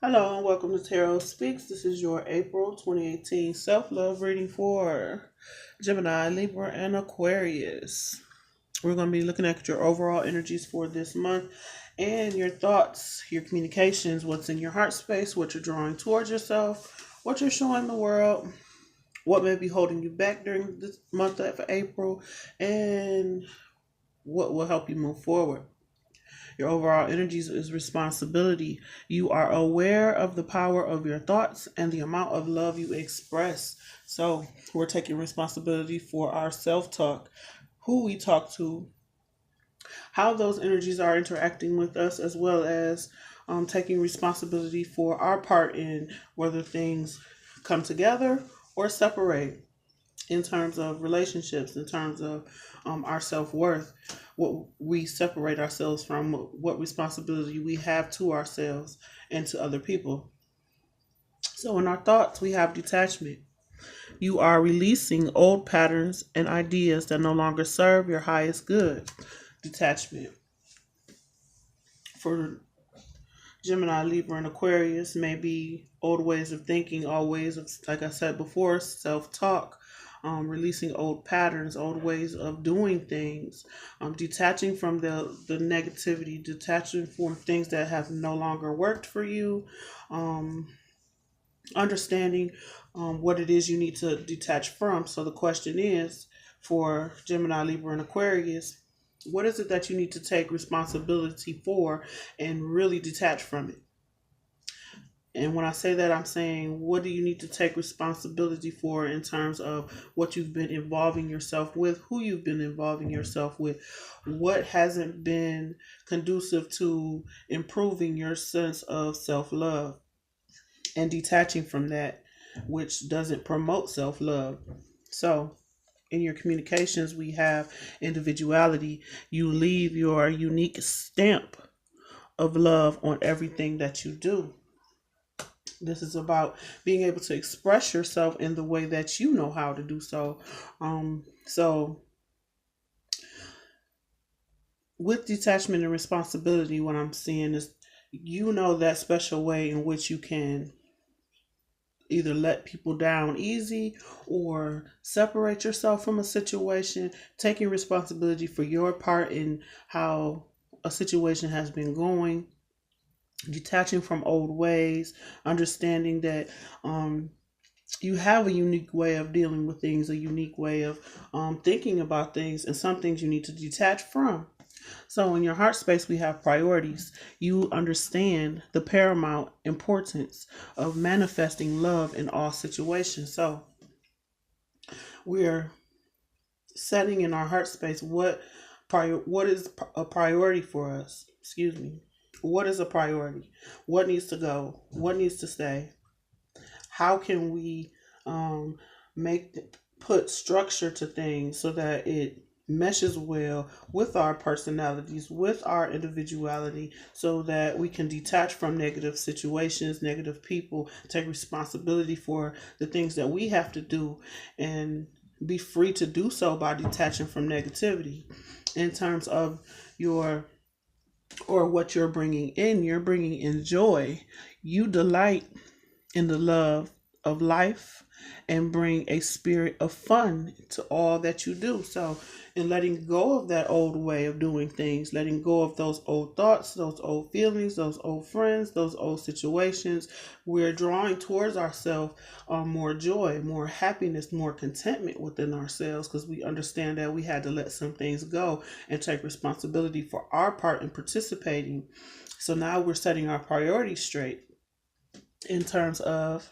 Hello and welcome to Tarotspeaks. This is your April 2018 self-love reading for Gemini, Libra, and Aquarius. We're going to be looking at your overall energies for this month and your thoughts, your communications, what's in your heart space, what you're drawing towards yourself, what you're showing the world, what may be holding you back during this month of April, and what will help you move forward. Your overall energies is responsibility. You are aware of the power of your thoughts and the amount of love you express. So we're taking responsibility for our self-talk, who we talk to, how those energies are interacting with us, as well as taking responsibility for our part in whether things come together or separate in terms of relationships, in terms of our self worth, what we separate ourselves from, what responsibility we have to ourselves and to other people. So, in our thoughts, we have detachment. You are releasing old patterns and ideas that no longer serve your highest good. Detachment. For Gemini, Libra, and Aquarius, may be old ways of thinking, old ways of, like I said before, self talk, releasing old patterns, old ways of doing things, detaching from the negativity, detaching from things that have no longer worked for you, um, understanding what it is you need to detach from. So the question is for Gemini, Libra, and Aquarius, what is it that you need to take responsibility for and really detach from it? And when I say that, I'm saying, what do you need to take responsibility for in terms of what you've been involving yourself with, who you've been involving yourself with, what hasn't been conducive to improving your sense of self love, and detaching from that which doesn't promote self love. So, in your communications, we have individuality. You leave your unique stamp of love on everything that you do. This is about being able to express yourself in the way that you know how to do so. So with detachment and responsibility, what I'm seeing is you know that special way in which you can either let people down easy or separate yourself from a situation, taking responsibility for your part in how a situation has been going, detaching from old ways, understanding that you have a unique way of dealing with things, a unique way of thinking about things, and some things you need to detach from. So, in your heart space, we have priorities. You understand the paramount importance of manifesting love in all situations. So, we're setting in our heart space what is a priority for us. Excuse me. What is a priority? What needs to go? What needs to stay? How can we um, make put structure to things so that it meshes well with our personalities, with our individuality, so that we can detach from negative situations, negative people, take responsibility for the things that we have to do, and be free to do so by detaching from negativity. In terms of your or what you're bringing in joy. You delight in the love of life and bring a spirit of fun to all that you do. So, in letting go of that old way of doing things, letting go of those old thoughts, those old feelings, those old friends, those old situations, we're drawing towards ourselves more joy, more happiness, more contentment within ourselves because we understand that we had to let some things go and take responsibility for our part in participating. So now we're setting our priorities straight in terms of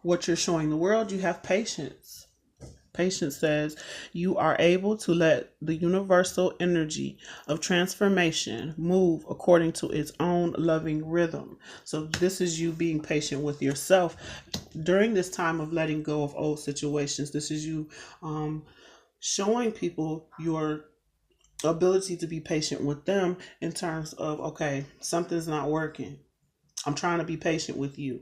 what you're showing the world. You have patience. Patience says you are able to let the universal energy of transformation move according to its own loving rhythm. So, this is you being patient with yourself during this time of letting go of old situations. This is you showing people your ability to be patient with them in terms of, okay, something's not working. I'm trying to be patient with you.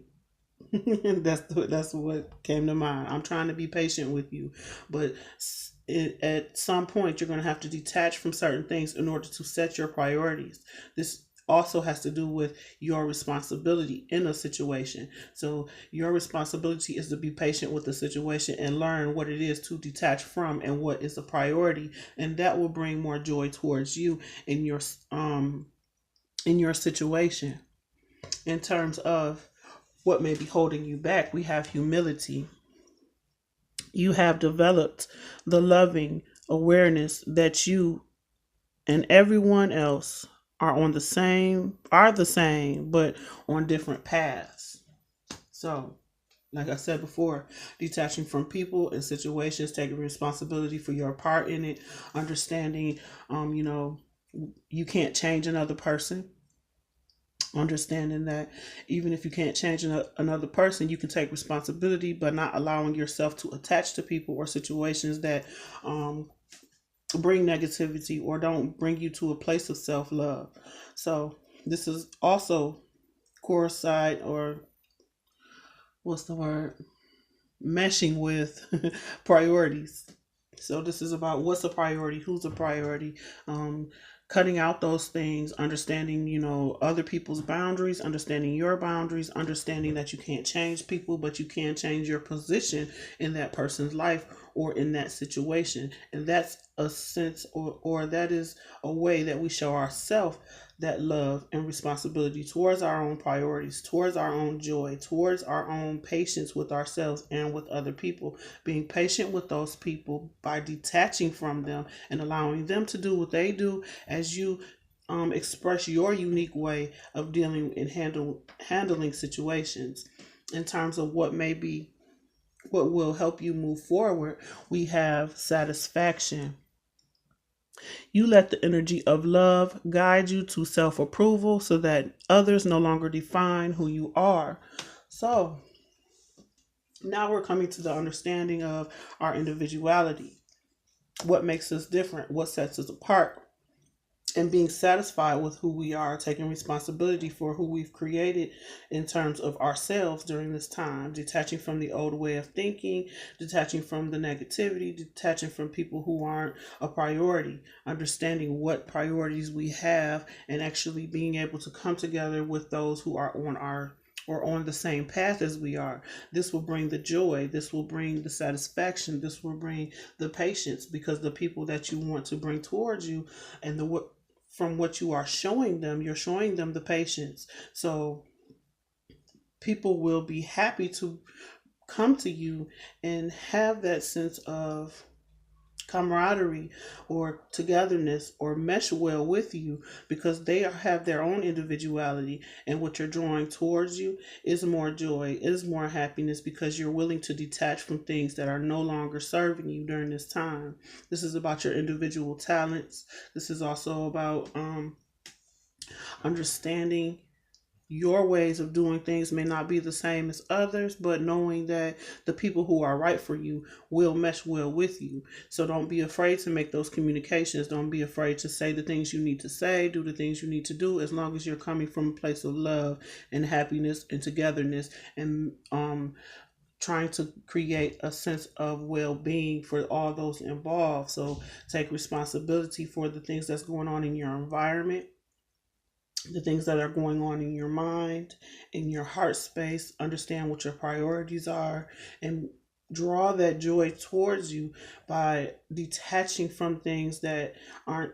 That's what came to mind. I'm trying to be patient with you, but at some point you're going to have to detach from certain things in order to set your priorities. This also has to do with your responsibility in a situation. So your responsibility is to be patient with the situation and learn what it is to detach from and what is a priority, and that will bring more joy towards you in your situation. In terms of what may be holding you back, we have humility. You have developed the loving awareness that you and everyone else are the same, but on different paths. So, like I said before, detaching from people and situations, taking responsibility for your part in it, understanding, you know, you can't change another person. Understanding that even if you can't change another person, you can take responsibility, but not allowing yourself to attach to people or situations that um, bring negativity or don't bring you to a place of self-love. So this is also coincide, or what's the word, meshing with priorities. So this is about what's a priority, who's a priority, cutting out those things, understanding, other people's boundaries, understanding your boundaries, understanding that you can't change people, but you can change your position in that person's life or in that situation. And that's a sense, or that is a way that we show ourselves that love and responsibility towards our own priorities, towards our own joy, towards our own patience with ourselves and with other people. Being patient with those people by detaching from them and allowing them to do what they do as you express your unique way of dealing and handling situations. In terms of what will help you move forward, we have satisfaction. You let the energy of love guide you to self approval so that others no longer define who you are. So now we're coming to the understanding of our individuality. What makes us different? What sets us apart? And being satisfied with who we are, taking responsibility for who we've created in terms of ourselves during this time, detaching from the old way of thinking, detaching from the negativity, detaching from people who aren't a priority, understanding what priorities we have, and actually being able to come together with those who are on the same path as we are. This will bring the joy, this will bring the satisfaction, this will bring the patience, because the people that you want to bring towards you and from what you are showing them, you're showing them the patience. So people will be happy to come to you and have that sense of camaraderie or togetherness or mesh well with you, because they have their own individuality, and what you're drawing towards you is more joy, is more happiness, because you're willing to detach from things that are no longer serving you during this time. This is about your individual talents. This is also about understanding your ways of doing things may not be the same as others, but knowing that the people who are right for you will mesh well with you. So don't be afraid to make those communications. Don't be afraid to say the things you need to say, do the things you need to do, as long as you're coming from a place of love and happiness and togetherness, and trying to create a sense of well-being for all those involved. So take responsibility for the things that's going on in your environment, the things that are going on in your mind, in your heart space. Understand what your priorities are, and draw that joy towards you by detaching from things that aren't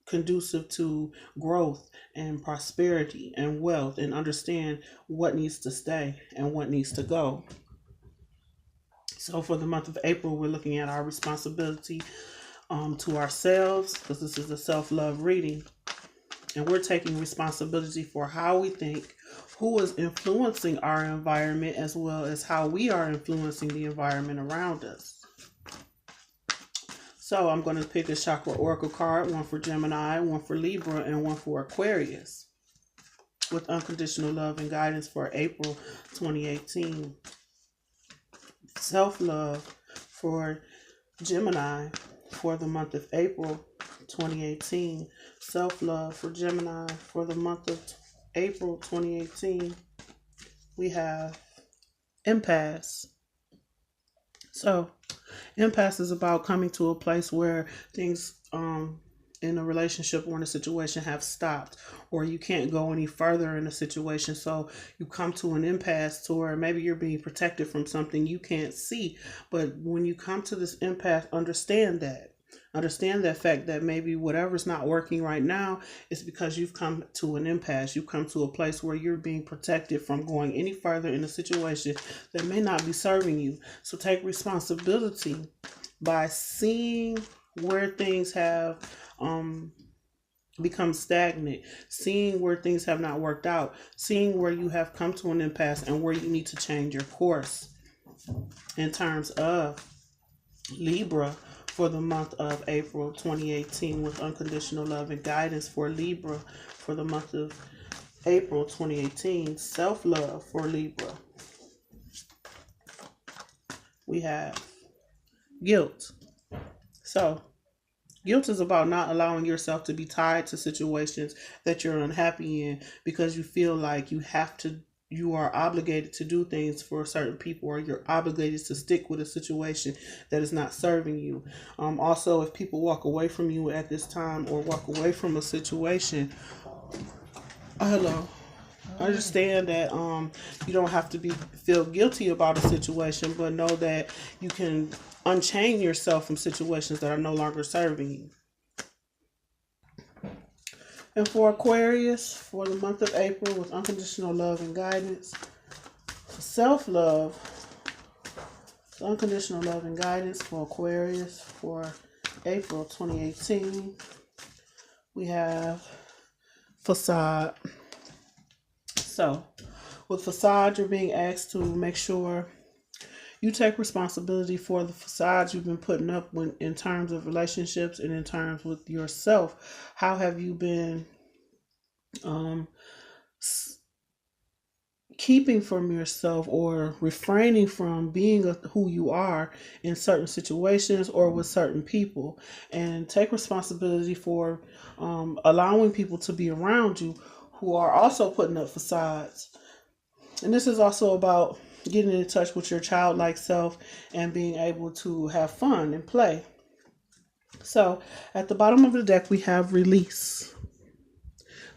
conducive to growth and prosperity and wealth, and understand what needs to stay and what needs to go. So for the month of April, we're looking at our responsibility to ourselves, because this is a self-love reading. And we're taking responsibility for how we think, who is influencing our environment, as well as how we are influencing the environment around us. So I'm going to pick a chakra oracle card, one for Gemini, one for Libra, and one for Aquarius, with unconditional love and guidance for April 2018. Self-love for Gemini for the month of April 2018. Self-love for Gemini for the month of April 2018. We have impasse. So, impasse is about coming to a place where things in a relationship or in a situation have stopped, or you can't go any further in a situation. So you come to an impasse to where maybe you're being protected from something you can't see. But when you come to this impasse, understand that. Understand that fact that maybe whatever's not working right now is because you've come to an impasse. You've come to a place where you're being protected from going any further in a situation that may not be serving you. So take responsibility by seeing where things have become stagnant, seeing where things have not worked out, seeing where you have come to an impasse and where you need to change your course. In terms of Libra, for the month of April 2018, with unconditional love and guidance for Libra for the month of April 2018, self-love for Libra. We have guilt. So, guilt is about not allowing yourself to be tied to situations that you're unhappy in because you feel like you are obligated to do things for certain people, or you're obligated to stick with a situation that is not serving you. Also, if people walk away from you at this time or walk away from a situation, hello. Understand that you don't have to feel guilty about a situation, but know that you can unchain yourself from situations that are no longer serving you. And for Aquarius, for the month of April, with unconditional love and guidance, self-love, unconditional love and guidance for Aquarius for April 2018, we have facade. So, with facade, you're being asked to make sure you take responsibility for the facades you've been putting up in terms of relationships and in terms with yourself. How have you been keeping from yourself or refraining from being who you are in certain situations or with certain people? And take responsibility for allowing people to be around you who are also putting up facades. And this is also about getting in touch with your childlike self and being able to have fun and play. So at the bottom of the deck, we have release.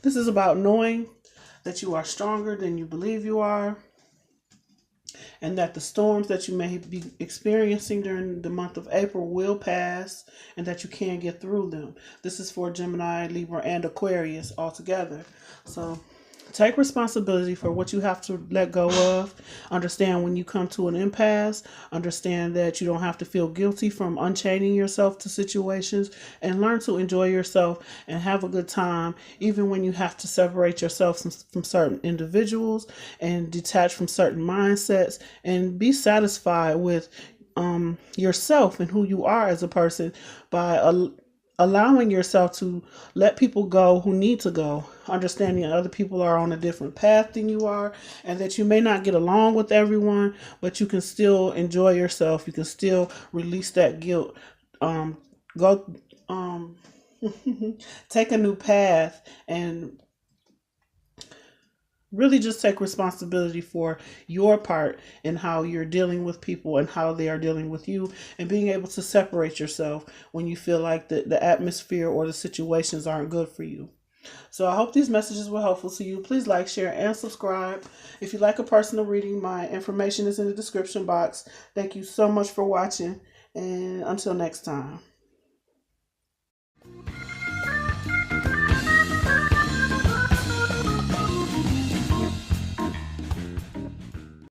This is about knowing that you are stronger than you believe you are, and that the storms that you may be experiencing during the month of April will pass, and that you can get through them. This is for Gemini, Libra, and Aquarius all together. So take responsibility for what you have to let go of. Understand when you come to an impasse. Understand that you don't have to feel guilty from unchaining yourself to situations, and learn to enjoy yourself and have a good time, even when you have to separate yourself from certain individuals and detach from certain mindsets, and be satisfied with yourself and who you are as a person by allowing yourself to let people go who need to go, understanding other people are on a different path than you are, and that you may not get along with everyone, but you can still enjoy yourself. You can still release that guilt. Go take a new path, and really just take responsibility for your part in how you're dealing with people and how they are dealing with you, and being able to separate yourself when you feel like the atmosphere or the situations aren't good for you. So I hope these messages were helpful to you. Please like, share, and subscribe. If you'd like a personal reading, my information is in the description box. Thank you so much for watching, and until next time.